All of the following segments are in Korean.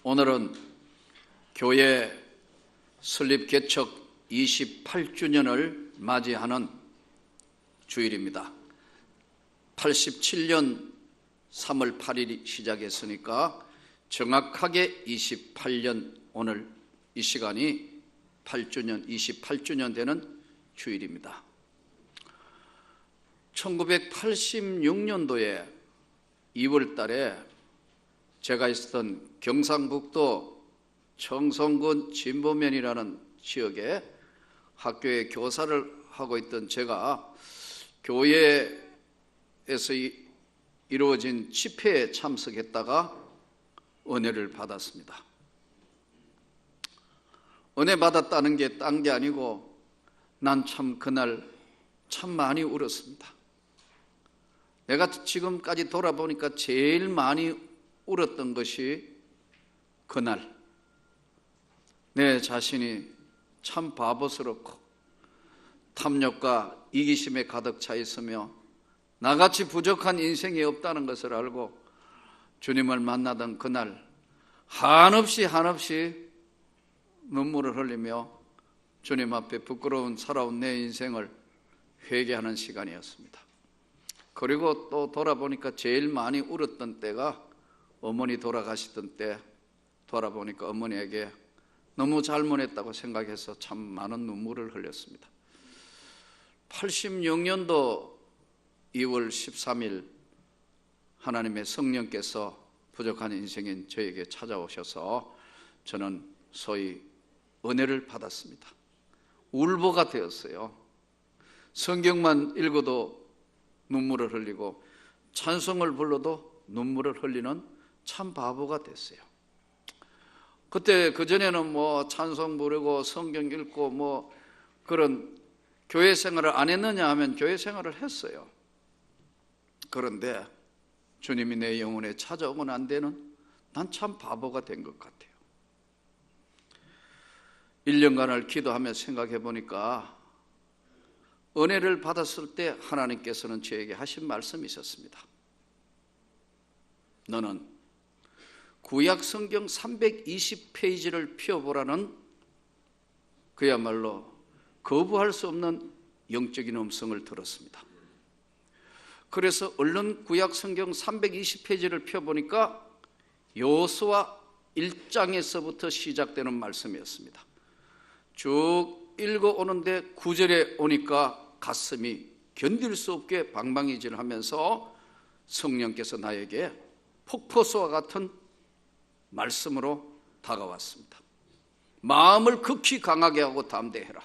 오늘은 교회 설립 개척 28주년을 맞이하는 주일입니다. 87년 3월 8일이 시작했으니까 정확하게 28년, 오늘 이 시간이 28주년 되는 주일입니다. 1986년도에 2월 달에 제가 있었던 경상북도 청송군 진보면이라는 지역에 학교에 교사를 하고 있던 제가 교회에서 이루어진 집회에 참석했다가 은혜를 받았습니다. 은혜 받았다는 게 딴 게 아니고 난 참 그날 참 많이 울었습니다. 내가 지금까지 돌아보니까 제일 많이 울었던 것이 그날 내 자신이 참 바보스럽고 탐욕과 이기심에 가득 차 있으며 나같이 부족한 인생이 없다는 것을 알고 주님을 만나던 그날 한없이 눈물을 흘리며 주님 앞에 부끄러운 살아온 내 인생을 회개하는 시간이었습니다. 그리고 또 돌아보니까 제일 많이 울었던 때가 어머니 돌아가시던 때, 돌아보니까 어머니에게 너무 잘못했다고 생각해서 참 많은 눈물을 흘렸습니다. 86년도 2월 13일 하나님의 성령께서 부족한 인생인 저에게 찾아오셔서 저는 소위 은혜를 받았습니다. 울보가 되었어요. 성경만 읽어도 눈물을 흘리고 찬송을 불러도 눈물을 흘리는 참 바보가 됐어요. 그때 그전에는 찬송 부르고 성경 읽고 그런 교회 생활을 안 했느냐 하면 교회 생활을 했어요. 그런데 주님이 내 영혼에 찾아오고 난 데는 난 참 바보가 된 것 같아요. 1년간을 기도하며 생각해 보니까 은혜를 받았을 때 하나님께서는 저에게 하신 말씀이 있었습니다. 너는 구약 성경 320페이지를 펴보라는 그야말로 거부할 수 없는 영적인 음성을 들었습니다. 그래서 얼른 구약 성경 320페이지를 펴보니까 여호수아 1장에서부터 시작되는 말씀이었습니다. 쭉 읽어오는데 9절에 오니까 가슴이 견딜 수 없게 방방이질하면서 성령께서 나에게 폭포수와 같은 말씀으로 다가왔습니다. 마음을 극히 강하게 하고 담대해라.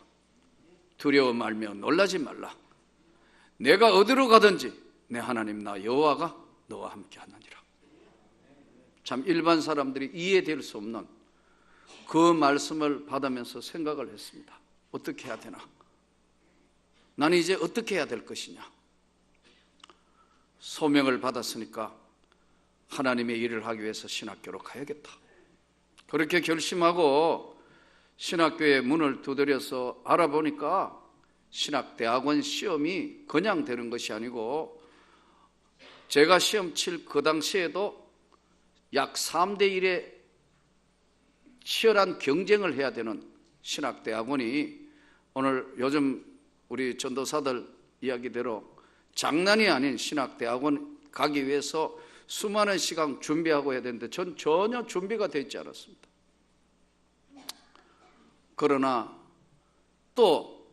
두려워 말며 놀라지 말라. 내가 어디로 가든지 내 하나님 나 여호와가 너와 함께 하느니라. 참 일반 사람들이 이해될 수 없는 그 말씀을 받으면서 생각을 했습니다. 어떻게 해야 되나? 나는 이제 어떻게 해야 될 것이냐? 소명을 받았으니까 하나님의 일을 하기 위해서 신학교로 가야겠다. 그렇게 결심하고 신학교의 문을 두드려서 알아보니까 신학대학원 시험이 그냥 되는 것이 아니고 제가 시험 칠 그 당시에도 약 3대 1의 치열한 경쟁을 해야 되는 신학대학원이 오늘 요즘 우리 전도사들 이야기대로 장난이 아닌 신학대학원 가기 위해서 수많은 시간 준비하고 해야 되는데 전 전혀 준비가 되어 있지 않았습니다. 그러나 또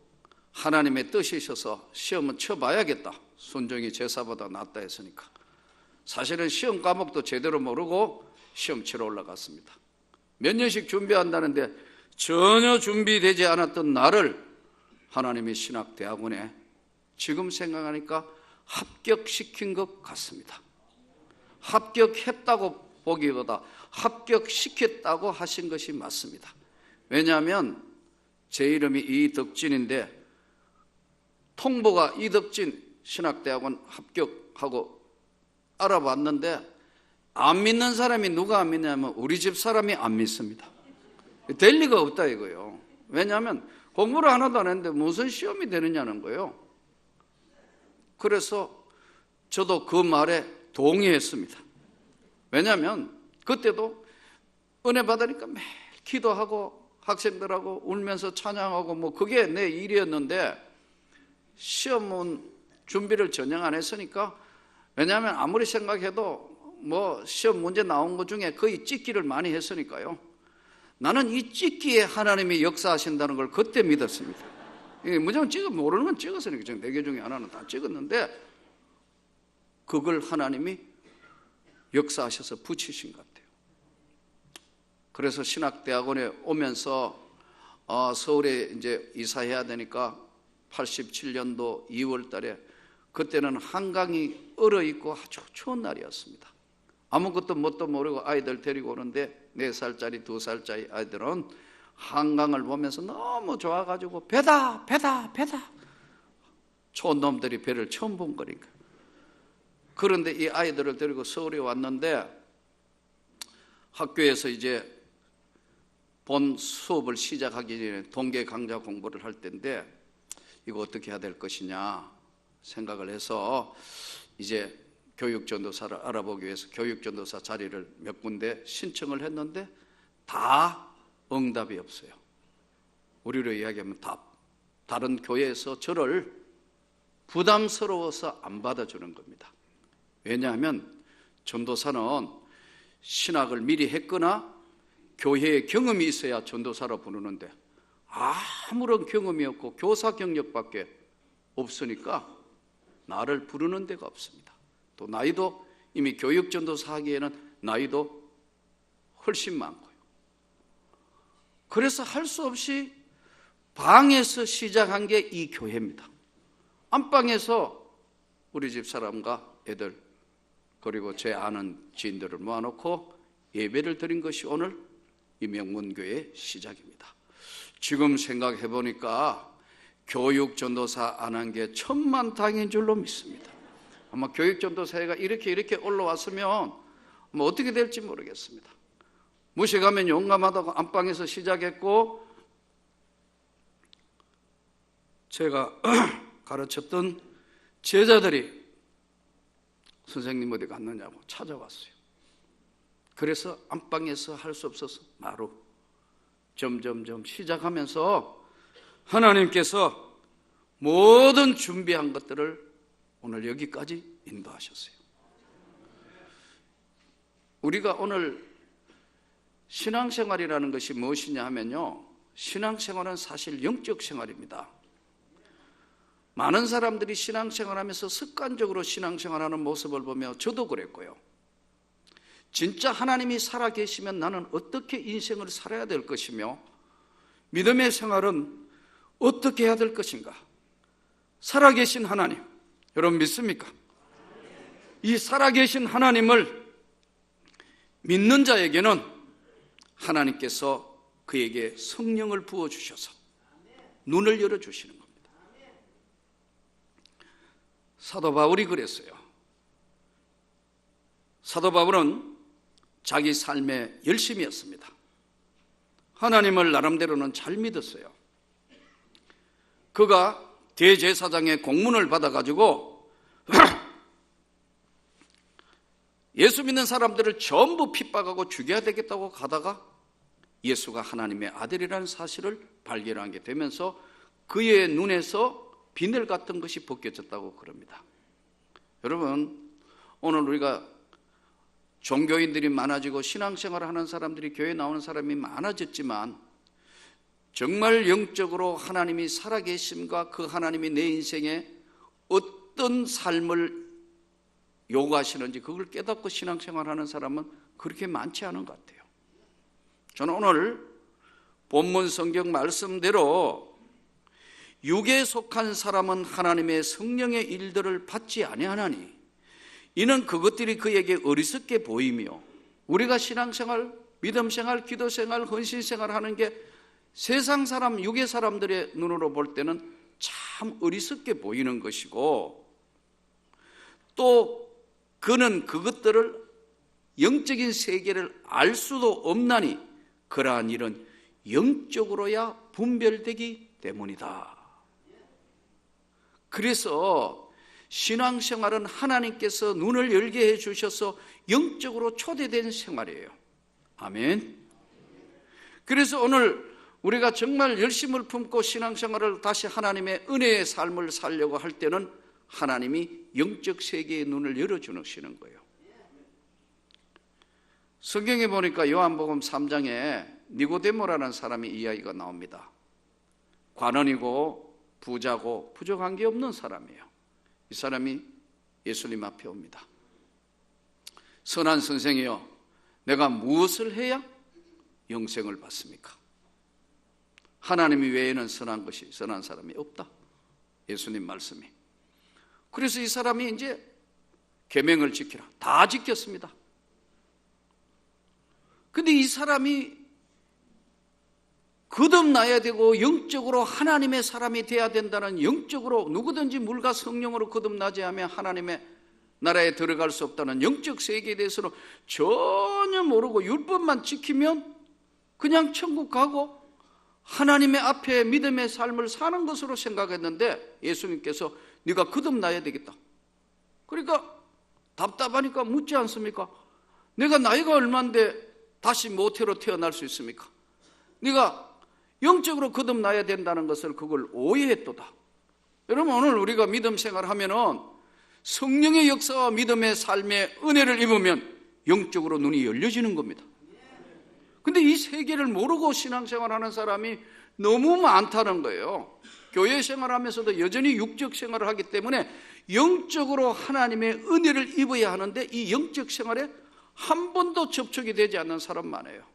하나님의 뜻이 있어서 시험은 쳐봐야겠다. 순종이 제사보다 낫다 했으니까 사실은 시험 과목도 제대로 모르고 시험 치러 올라갔습니다. 몇 년씩 준비한다는데 전혀 준비되지 않았던 나를 하나님의 신학대학원에 지금 생각하니까 합격시킨 것 같습니다. 합격했다고 보기보다 합격시켰다고 하신 것이 맞습니다. 왜냐하면 제 이름이 이덕진인데 통보가 이덕진 신학대학원 합격하고 알아봤는데 안 믿는 사람이 누가 안 믿냐면 우리 집 사람이 안 믿습니다. 될 리가 없다 이거예요. 왜냐하면 공부를 하나도 안 했는데 무슨 시험이 되느냐는 거예요. 그래서 저도 그 말에 동의했습니다. 왜냐하면 그때도 은혜 받으니까 매일 기도하고 학생들하고 울면서 찬양하고 뭐 그게 내 일이었는데 시험은 준비를 전혀 안 했으니까, 왜냐하면 아무리 생각해도 뭐 시험 문제 나온 것 중에 거의 찍기를 많이 했으니까요. 나는 이 찍기에 하나님이 역사하신다는 걸 그때 믿었습니다. 문제는 모르는 건 찍었으니까 지금 4개 중에 하나는 다 찍었는데 그걸 하나님이 역사하셔서 붙이신 것 같아요. 그래서 신학대학원에 오면서 서울에 이제 이사해야 되니까 87년도 2월 달에, 그때는 한강이 얼어있고 아주 추운 날이었습니다. 아무것도 뭣도 모르고 아이들 데리고 오는데 4살짜리 2살짜리 아이들은 한강을 보면서 너무 좋아가지고 배다 배다 배다, 촌놈들이 배를 처음 본 거니까. 그런데 이 아이들을 데리고 서울에 왔는데 학교에서 이제 본 수업을 시작하기 전에 동계 강좌 공부를 할 때인데 이거 어떻게 해야 될 것이냐 생각을 해서 이제 교육전도사를 알아보기 위해서 교육전도사 자리를 몇 군데 신청을 했는데 다 응답이 없어요. 우리로 이야기하면 다른 교회에서 저를 부담스러워서 안 받아주는 겁니다. 왜냐하면 전도사는 신학을 미리 했거나 교회에 경험이 있어야 전도사로 부르는데 아무런 경험이 없고 교사 경력밖에 없으니까 나를 부르는 데가 없습니다. 또 나이도 이미 교육전도사 하기에는 나이도 훨씬 많고요. 그래서 할 수 없이 방에서 시작한 게 이 교회입니다. 안방에서 우리 집 사람과 애들 그리고 제 아는 지인들을 모아놓고 예배를 드린 것이 오늘 이 명문교회의 시작입니다. 지금 생각해 보니까 교육전도사 안 한 게 천만다행인 줄로 믿습니다. 아마 교육전도사회가 이렇게 올라왔으면 뭐 어떻게 될지 모르겠습니다. 무식하면 용감하다고 안방에서 시작했고, 제가 가르쳤던 제자들이 선생님 어디 갔느냐고 찾아왔어요. 그래서 안방에서 할 수 없어서 바로 점점점 시작하면서 하나님께서 모든 준비한 것들을 오늘 여기까지 인도하셨어요. 우리가 오늘 신앙생활이라는 것이 무엇이냐 하면요, 신앙생활은 사실 영적 생활입니다. 많은 사람들이 신앙생활하면서 습관적으로 신앙생활하는 모습을 보며 저도 그랬고요. 진짜 하나님이 살아계시면 나는 어떻게 인생을 살아야 될 것이며 믿음의 생활은 어떻게 해야 될 것인가? 살아계신 하나님, 여러분 믿습니까? 이 살아계신 하나님을 믿는 자에게는 하나님께서 그에게 성령을 부어주셔서 눈을 열어주시는 겁니다. 사도 바울이 그랬어요. 사도 바울은 자기 삶의 열심이었습니다. 하나님을 나름대로는 잘 믿었어요. 그가 대제사장의 공문을 받아가지고 예수 믿는 사람들을 전부 핍박하고 죽여야 되겠다고 가다가 예수가 하나님의 아들이라는 사실을 발견하게 되면서 그의 눈에서 비늘 같은 것이 벗겨졌다고 그럽니다. 여러분, 오늘 우리가 종교인들이 많아지고 신앙생활을 하는 사람들이, 교회에 나오는 사람이 많아졌지만 정말 영적으로 하나님이 살아계심과 그 하나님이 내 인생에 어떤 삶을 요구하시는지 그걸 깨닫고 신앙생활하는 사람은 그렇게 많지 않은 것 같아요. 저는 오늘 본문 성경 말씀대로 육에 속한 사람은 하나님의 성령의 일들을 받지 아니하나니 이는 그것들이 그에게 어리석게 보이며, 우리가 신앙생활, 믿음생활, 기도생활, 헌신생활 하는 게 세상 사람, 육의 사람들의 눈으로 볼 때는 참 어리석게 보이는 것이고, 또 그는 그것들을 영적인 세계를 알 수도 없나니 그러한 일은 영적으로야 분별되기 때문이다. 그래서 신앙생활은 하나님께서 눈을 열게 해주셔서 영적으로 초대된 생활이에요. 아멘. 그래서 오늘 우리가 정말 열심을 품고 신앙생활을 다시 하나님의 은혜의 삶을 살려고 할 때는 하나님이 영적 세계의 눈을 열어주시는 거예요. 성경에 보니까 요한복음 3장에 니고데모라는 사람이 이야기가 나옵니다. 관원이고 부자고 부족한 게 없는 사람이에요. 이 사람이 예수님 앞에 옵니다. 선한 선생이여, 내가 무엇을 해야 영생을 받습니까? 하나님 외에는 선한 사람이 없다. 예수님 말씀이. 그래서 이 사람이 이제 계명을 지키라. 다 지켰습니다. 근데 이 사람이 거듭나야 되고 영적으로 하나님의 사람이 돼야 된다는, 영적으로 누구든지 물과 성령으로 거듭나지 않으면 하나님의 나라에 들어갈 수 없다는 영적 세계에 대해서는 전혀 모르고 율법만 지키면 그냥 천국 가고 하나님의 앞에 믿음의 삶을 사는 것으로 생각했는데, 예수님께서 네가 거듭나야 되겠다. 그러니까 답답하니까 묻지 않습니까? 내가 나이가 얼마인데 다시 모태로 태어날 수 있습니까? 네가 영적으로 거듭나야 된다는 것을 그걸 오해했도다. 여러분, 오늘 우리가 믿음 생활하면은 성령의 역사와 믿음의 삶의 은혜를 입으면 영적으로 눈이 열려지는 겁니다. 근데 이 세계를 모르고 신앙생활하는 사람이 너무 많다는 거예요. 교회 생활하면서도 여전히 육적 생활을 하기 때문에 영적으로 하나님의 은혜를 입어야 하는데 이 영적 생활에 한 번도 접촉이 되지 않는 사람 많아요.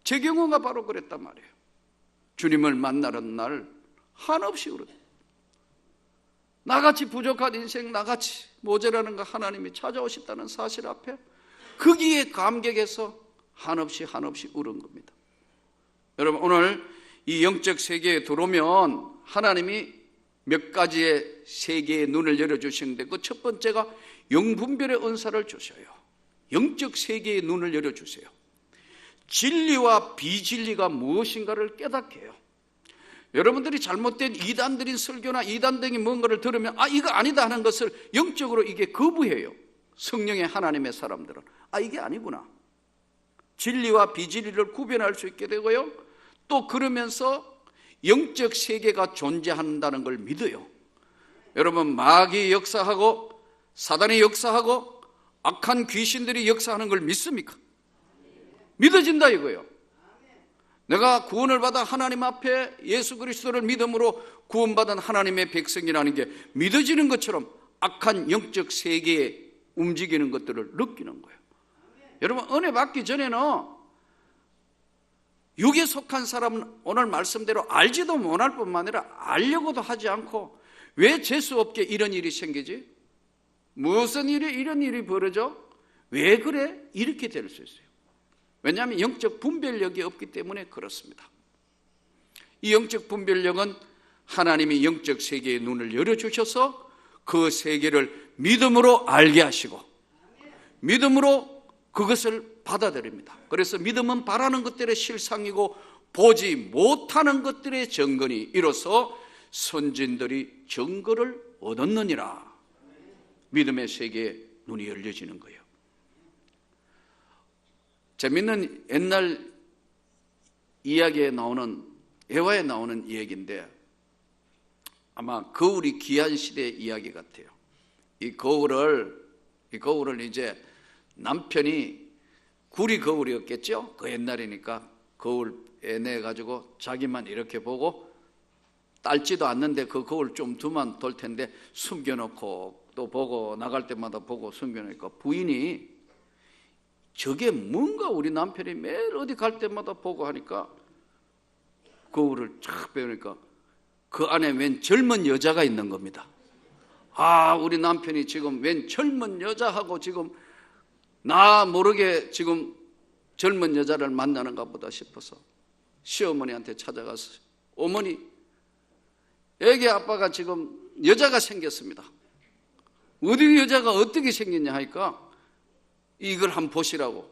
제 경우가 바로 그랬단 말이에요. 주님을 만나는 날 한없이 울었다. 나같이 부족한 인생, 나같이 모자라는 거 하나님이 찾아오셨다는 사실 앞에 거기에 감격해서 한없이 울은 겁니다. 여러분, 오늘 이 영적 세계에 들어오면 하나님이 몇 가지의 세계의 눈을 열어주시는데 그 첫 번째가 영분별의 은사를 주셔요. 영적 세계의 눈을 열어주세요. 진리와 비진리가 무엇인가를 깨닫게 해요. 여러분들이 잘못된 이단들인 설교나 이단적인 뭔가를 들으면 이거 아니다 하는 것을 영적으로 이게 거부해요. 성령의 하나님의 사람들은 이게 아니구나. 진리와 비진리를 구별할 수 있게 되고요. 또 그러면서 영적 세계가 존재한다는 걸 믿어요. 여러분, 마귀 역사하고 사단이 역사하고 악한 귀신들이 역사하는 걸 믿습니까? 믿어진다 이거예요. 내가 구원을 받아 하나님 앞에 예수 그리스도를 믿음으로 구원받은 하나님의 백성이라는 게 믿어지는 것처럼 악한 영적 세계에 움직이는 것들을 느끼는 거예요. 여러분, 은혜 받기 전에는 육에 속한 사람은 오늘 말씀대로 알지도 못할 뿐만 아니라 알려고도 하지 않고 왜 재수 없게 이런 일이 생기지? 무슨 일이 이런 일이 벌어져? 왜 그래? 이렇게 될 수 있어요. 왜냐하면 영적 분별력이 없기 때문에 그렇습니다. 이 영적 분별력은 하나님이 영적 세계의 눈을 열어주셔서 그 세계를 믿음으로 알게 하시고 믿음으로 그것을 받아들입니다. 그래서 믿음은 바라는 것들의 실상이고 보지 못하는 것들의 증거니 이로써 선진들이 증거를 얻었느니라. 믿음의 세계에 눈이 열려지는 거예요. 재밌는 옛날 이야기에 나오는, 애화에 나오는 얘기인데 아마 거울이 귀한 시대의 이야기 같아요. 이 거울을 이제 남편이 구리 거울이었겠죠? 그 옛날이니까 거울에 내가지고 자기만 이렇게 보고 딸지도 않는데 그 거울 좀 두만 돌 텐데 숨겨놓고 또 보고 나갈 때마다 보고 숨겨놓으니까 부인이 저게 뭔가 우리 남편이 매일 어디 갈 때마다 보고 하니까 거울을 쫙 빼니까 그 안에 웬 젊은 여자가 있는 겁니다. 우리 남편이 지금 웬 젊은 여자하고 지금 나 모르게 지금 젊은 여자를 만나는가 보다 싶어서 시어머니한테 찾아가서 어머니, 애기 아빠가 지금 여자가 생겼습니다. 어디 여자가 어떻게 생겼냐 하니까 이걸 한번 보시라고.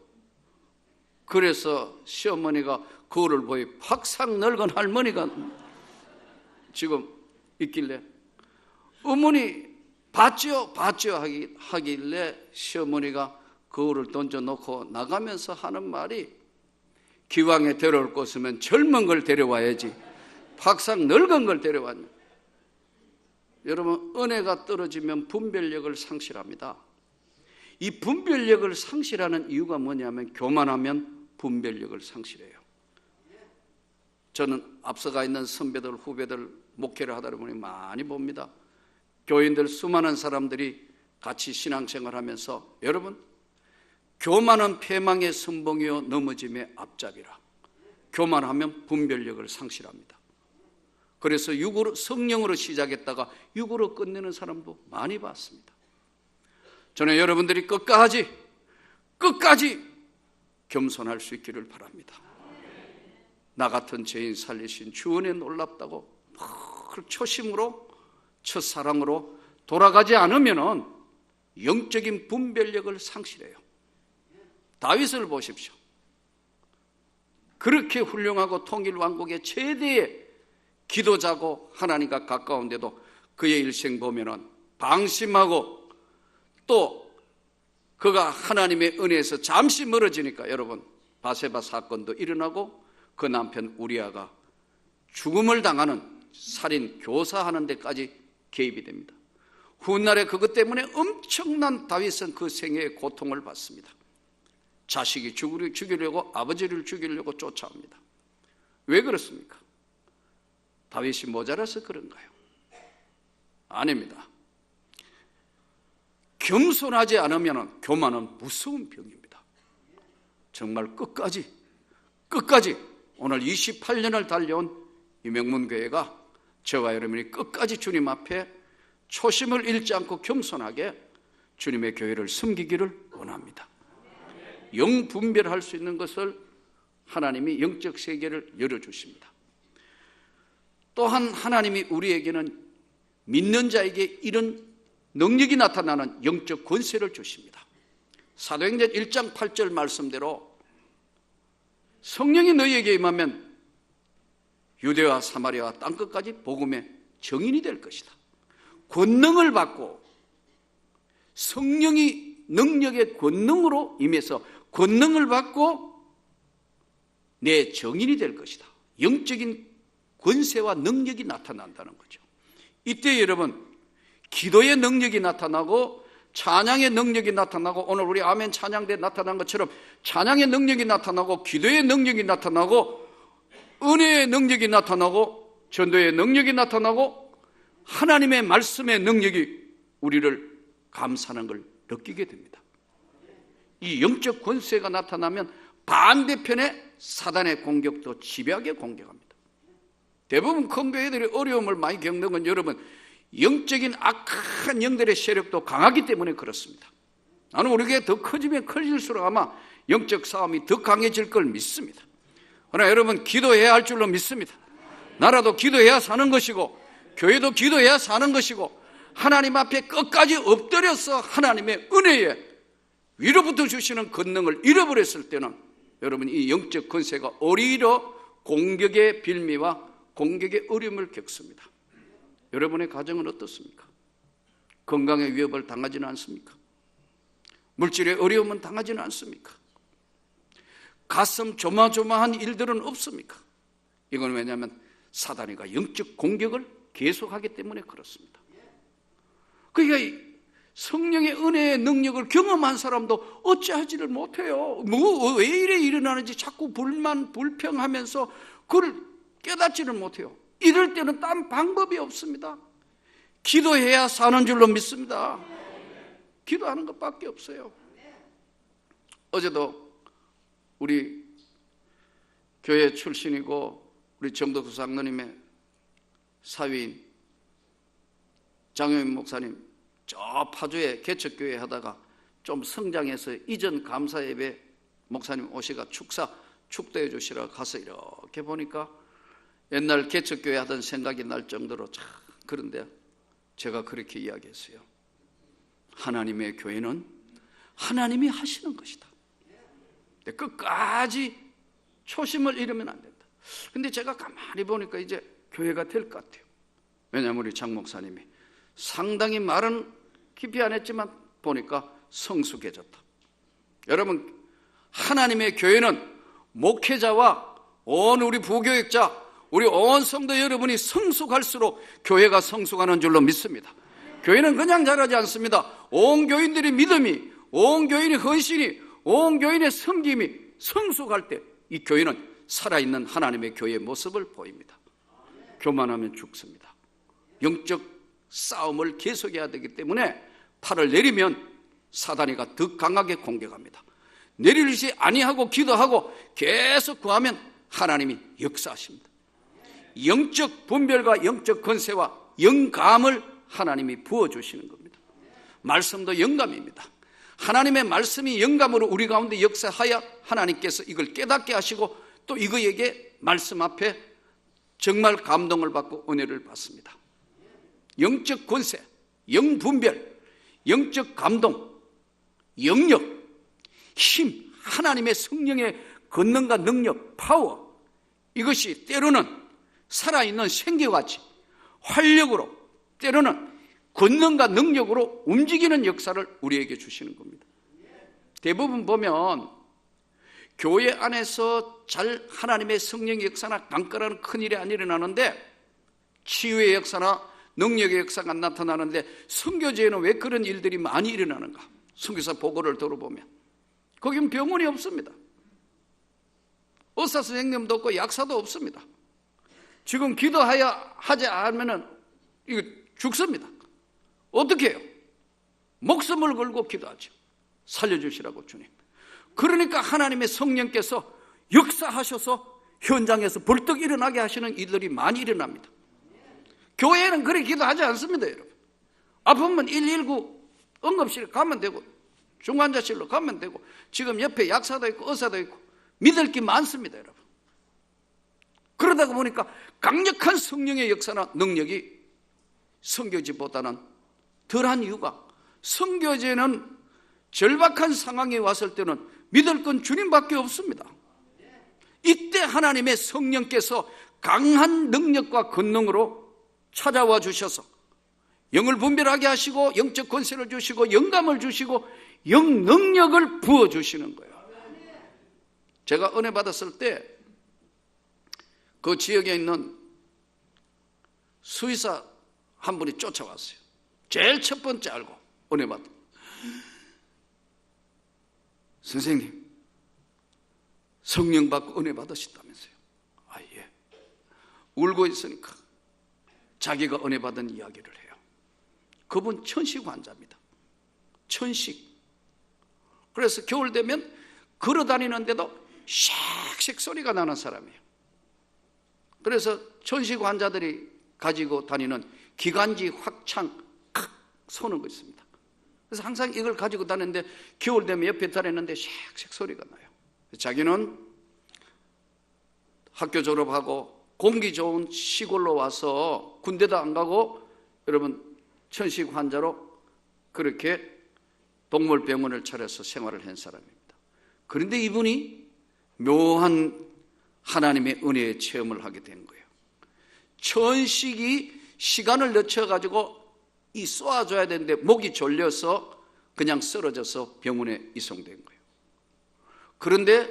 그래서 시어머니가 거울을 보이 확상 늙은 할머니가 지금 있길래 어머니 봤죠 하길래 시어머니가 거울을 던져놓고 나가면서 하는 말이 기왕에 데려올 것이면 젊은 걸 데려와야지 박상 늙은 걸 데려왔냐. 여러분, 은혜가 떨어지면 분별력을 상실합니다. 이 분별력을 상실하는 이유가 뭐냐면 교만하면 분별력을 상실해요. 저는 앞서가 있는 선배들, 후배들 목회를 하다 보니 많이 봅니다. 교인들 수많은 사람들이 같이 신앙생활하면서 여러분, 교만은 패망의 선봉이요 넘어짐의 앞잡이라. 교만하면 분별력을 상실합니다. 그래서 육으로, 성령으로 시작했다가 육으로 끝내는 사람도 많이 봤습니다. 저는 여러분들이 끝까지 겸손할 수 있기를 바랍니다. 나 같은 죄인 살리신 주 은혜 놀랍다고 늘 초심으로, 첫사랑으로 돌아가지 않으면 영적인 분별력을 상실해요. 다윗을 보십시오. 그렇게 훌륭하고 통일왕국의 최대의 기도자고 하나님과 가까운데도 그의 일생 보면은 방심하고 또 그가 하나님의 은혜에서 잠시 멀어지니까 여러분, 바세바 사건도 일어나고 그 남편 우리아가 죽음을 당하는 살인 교사하는 데까지 개입이 됩니다. 훗날에 그것 때문에 엄청난 다윗은 그 생애의 고통을 받습니다. 자식이 죽이려고, 아버지를 죽이려고 쫓아옵니다. 왜 그렇습니까? 다윗이 모자라서 그런가요? 아닙니다. 겸손하지 않으면 교만은 무서운 병입니다. 정말 끝까지 오늘 28년을 달려온 이명문교회가 저와 여러분이 끝까지 주님 앞에 초심을 잃지 않고 겸손하게 주님의 교회를 섬기기를 원합니다. 영분별할 수 있는 것을 하나님이 영적 세계를 열어주십니다. 또한 하나님이 우리에게는 믿는 자에게 이런 능력이 나타나는 영적 권세를 주십니다. 사도행전 1장 8절 말씀대로 성령이 너희에게 임하면 유대와 사마리아와 땅끝까지 복음의 증인이 될 것이다. 권능을 받고 성령이 능력의 권능으로 임해서 권능을 받고 내 증인이 될 것이다. 영적인 권세와 능력이 나타난다는 거죠. 이때 여러분, 기도의 능력이 나타나고 찬양의 능력이 나타나고 오늘 우리 아멘 찬양대에 나타난 것처럼 찬양의 능력이 나타나고 기도의 능력이 나타나고 은혜의 능력이 나타나고 전도의 능력이 나타나고 하나님의 말씀의 능력이 우리를 감싸는 걸 느끼게 됩니다. 이 영적 권세가 나타나면 반대편에 사단의 공격도 집요하게 공격합니다. 대부분 큰 교회들이 어려움을 많이 겪는 건 여러분, 영적인 악한 영들의 세력도 강하기 때문에 그렇습니다. 나는 우리 교회 더 커지면 커질수록 아마 영적 싸움이 더 강해질 걸 믿습니다. 그러나 여러분, 기도해야 할 줄로 믿습니다. 나라도 기도해야 사는 것이고 교회도 기도해야 사는 것이고 하나님 앞에 끝까지 엎드려서 하나님의 은혜에 위로부터 주시는 권능을 잃어버렸을 때는 여러분, 이 영적 권세가 오히려 공격의 빌미와 공격의 어려움을 겪습니다. 여러분의 가정은 어떻습니까? 건강의 위협을 당하지는 않습니까? 물질의 어려움은 당하지는 않습니까? 가슴 조마조마한 일들은 없습니까? 이건 왜냐하면 사단이가 영적 공격을 계속하기 때문에 그렇습니다. 그러니까 성령의 은혜의 능력을 경험한 사람도 어찌하지를 못해요. 왜 이래 일어나는지 자꾸 불평하면서 그걸 깨닫지를 못해요. 이럴 때는 딴 방법이 없습니다. 기도해야 사는 줄로 믿습니다. 기도하는 것밖에 없어요. 어제도 우리 교회 출신이고 우리 정덕수 장로님의 사위인 장효인 목사님 저 파주에 개척교회 하다가 좀 성장해서 이전 감사예배 목사님 오시가 축도해 주시러 가서 이렇게 보니까 옛날 개척교회 하던 생각이 날 정도로 참, 그런데 제가 그렇게 이야기했어요. 하나님의 교회는 하나님이 하시는 것이다. 끝까지 초심을 잃으면 안 된다. 근데 제가 가만히 보니까 이제 교회가 될 것 같아요. 왜냐하면 우리 장 목사님이 상당히 말은 깊이 안 했지만 보니까 성숙해졌다. 여러분, 하나님의 교회는 목회자와 온 우리 부교육자, 우리 온 성도 여러분이 성숙할수록 교회가 성숙하는 줄로 믿습니다. 교회는 그냥 자라지 않습니다. 온 교인들의 믿음이, 온 교인의 헌신이, 온 교인의 섬김이 성숙할 때 이 교회는 살아있는 하나님의 교회의 모습을 보입니다. 교만하면 죽습니다. 영적 싸움을 계속해야 되기 때문에 팔을 내리면 사단이가 더 강하게 공격합니다. 내리지 아니하고 기도하고 계속 구하면 하나님이 역사하십니다. 영적 분별과 영적 권세와 영감을 하나님이 부어주시는 겁니다. 말씀도 영감입니다. 하나님의 말씀이 영감으로 우리 가운데 역사하여 하나님께서 이걸 깨닫게 하시고 또 이거에게 말씀 앞에 정말 감동을 받고 은혜를 받습니다. 영적 권세, 영분별, 영적 감동, 영력, 힘, 하나님의 성령의 권능과 능력, 파워, 이것이 때로는 살아있는 생기같이 활력으로, 때로는 권능과 능력으로 움직이는 역사를 우리에게 주시는 겁니다. 대부분 보면 교회 안에서 잘 하나님의 성령의 역사나 강건한 큰일이 안 일어나는데, 치유의 역사나 능력의 역사가 나타나는데 선교제에는 왜 그런 일들이 많이 일어나는가? 선교사 보고를 들어보면 거기는 병원이 없습니다. 의사 선생님도 없고 약사도 없습니다. 지금 기도하야 하지 않으면 이거 죽습니다. 어떻게 해요? 목숨을 걸고 기도하죠. 살려주시라고 주님. 그러니까 하나님의 성령께서 역사하셔서 현장에서 벌떡 일어나게 하시는 일들이 많이 일어납니다. 교회는 그렇게 기도하지 않습니다, 여러분. 아프면 119 응급실 가면 되고 중환자실로 가면 되고 지금 옆에 약사도 있고 의사도 있고 믿을 게 많습니다, 여러분. 그러다 보니까 강력한 성령의 역사나 능력이 선교지보다는 덜한 이유가, 선교제는 절박한 상황에 왔을 때는 믿을 건 주님밖에 없습니다. 이때 하나님의 성령께서 강한 능력과 권능으로 찾아와 주셔서 영을 분별하게 하시고 영적 권세를 주시고 영감을 주시고 영능력을 부어주시는 거예요. 제가 은혜 받았을 때 그 지역에 있는 수의사 한 분이 쫓아왔어요. 제일 첫 번째 알고 은혜 받은, 선생님 성령 받고 은혜 받으셨다면서요. 아, 예. 울고 있으니까 자기가 은혜 받은 이야기를 해요. 그분 천식 환자입니다. 천식. 그래서 겨울 되면 걸어 다니는데도 샥샥 소리가 나는 사람이에요. 그래서 천식 환자들이 가지고 다니는 기관지 확창 칵 쏘는 거 있습니다. 그래서 항상 이걸 가지고 다니는데 겨울 되면 옆에 다니는데 샥샥 소리가 나요. 자기는 학교 졸업하고 공기 좋은 시골로 와서 군대도 안 가고 여러분 천식 환자로 그렇게 동물병원을 차려서 생활을 한 사람입니다. 그런데 이분이 묘한 하나님의 은혜의 체험을 하게 된 거예요. 천식이 시간을 늦춰가지고 이 쏘아줘야 되는데 목이 졸려서 그냥 쓰러져서 병원에 이송된 거예요. 그런데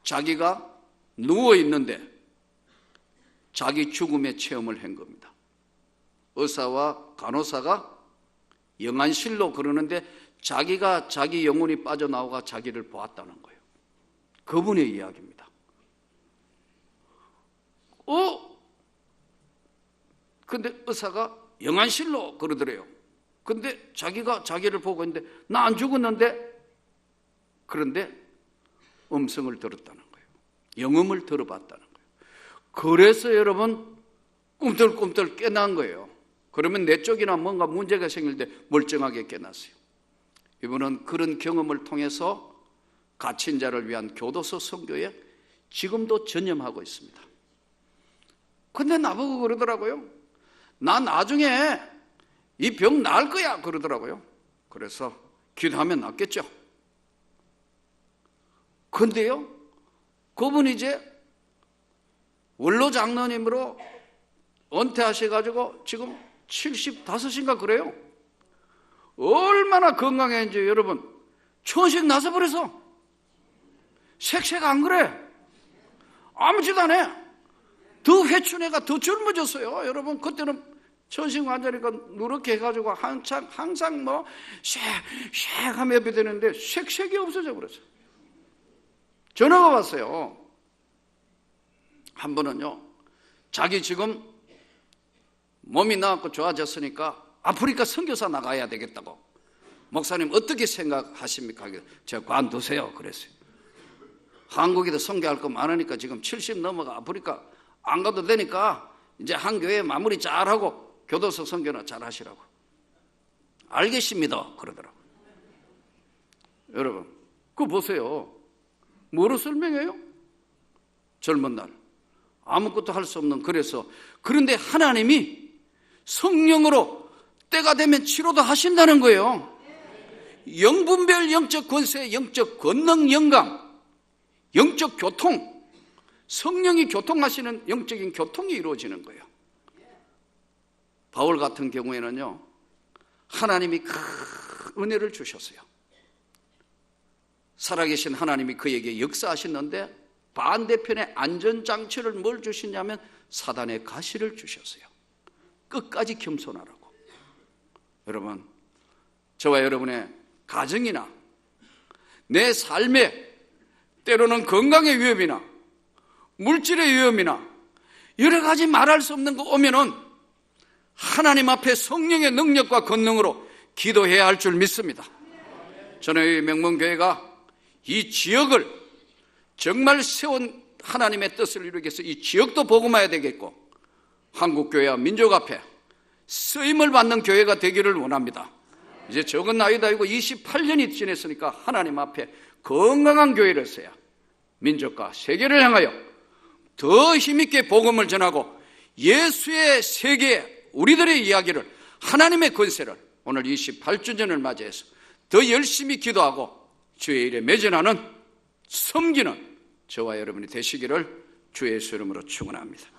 자기가 누워있는데 자기 죽음의 체험을 한 겁니다. 의사와 간호사가 영안실로 그러는데 자기가 자기 영혼이 빠져나오가 자기를 보았다는 거예요. 그분의 이야기입니다. 근데 의사가 영안실로 그러더래요. 근데 자기가 자기를 보고 있는데 나 안 죽었는데, 그런데 음성을 들었다는 거예요. 영음을 들어봤다는 거예요. 그래서 여러분 꿈틀꿈틀 깨난 거예요. 그러면 내 쪽이나 뭔가 문제가 생길 때 멀쩡하게 깨났어요. 이분은 그런 경험을 통해서 갇힌 자를 위한 교도소 선교에 지금도 전념하고 있습니다. 근데 나보고 그러더라고요. 나 나중에 이 병 나을 거야 그러더라고요. 그래서 기도하면 낫겠죠. 근데요, 그분이 이제 원로 장로님으로 은퇴하셔가지고 지금 75인가 그래요. 얼마나 건강했는지 여러분, 천식 나서 버려서 색색 안 그래. 아무 짓 안 해. 더 회춘해가 더 젊어졌어요. 여러분, 그때는 천신관자니까 누렇게 해가지고 항상 뭐 쉑쉑 하며 옆에 되는데 색색이 없어져 버렸어요. 전화가 왔어요. 한 번은요, 자기 지금 몸이 나았고 좋아졌으니까 아프리카 선교사 나가야 되겠다고. 목사님 어떻게 생각하십니까? 제가 관두세요 그랬어요. 한국에도 선교할 거 많으니까 지금 70 넘어가 아프리카 안 가도 되니까 이제 한 교회 마무리 잘하고 교도소 선교나 잘하시라고. 알겠습니다 그러더라고요. 여러분, 그거 보세요. 뭐로 설명해요? 젊은 날 아무것도 할 수 없는. 그런데 하나님이 성령으로 때가 되면 치료도 하신다는 거예요. 영분별 영적 권세, 영적 권능, 영감, 영적 교통, 성령이 교통하시는 영적인 교통이 이루어지는 거예요. 바울 같은 경우에는요, 하나님이 큰 은혜를 주셨어요. 살아계신 하나님이 그에게 역사하셨는데 반대편에 안전장치를 뭘 주시냐면 사단의 가시를 주셨어요. 끝까지 겸손하라고. 여러분, 저와 여러분의 가정이나 내 삶에 때로는 건강의 위협이나 물질의 위험이나 여러 가지 말할 수 없는 거 오면은 하나님 앞에 성령의 능력과 권능으로 기도해야 할 줄 믿습니다. 저는 명문교회가 이 지역을 정말 세운 하나님의 뜻을 이루기 위해서 이 지역도 복음화해야 되겠고 한국교회와 민족 앞에 쓰임을 받는 교회가 되기를 원합니다. 이제 적은 나이도 아니고 28년이 지났으니까 하나님 앞에 건강한 교회를 세야 민족과 세계를 향하여 더 힘있게 복음을 전하고 예수의 세계에 우리들의 이야기를, 하나님의 권세를 오늘 28주년을 맞이해서 더 열심히 기도하고 주의 일에 매진하는 섬기는 저와 여러분이 되시기를 주의 예수 이름으로 축원합니다.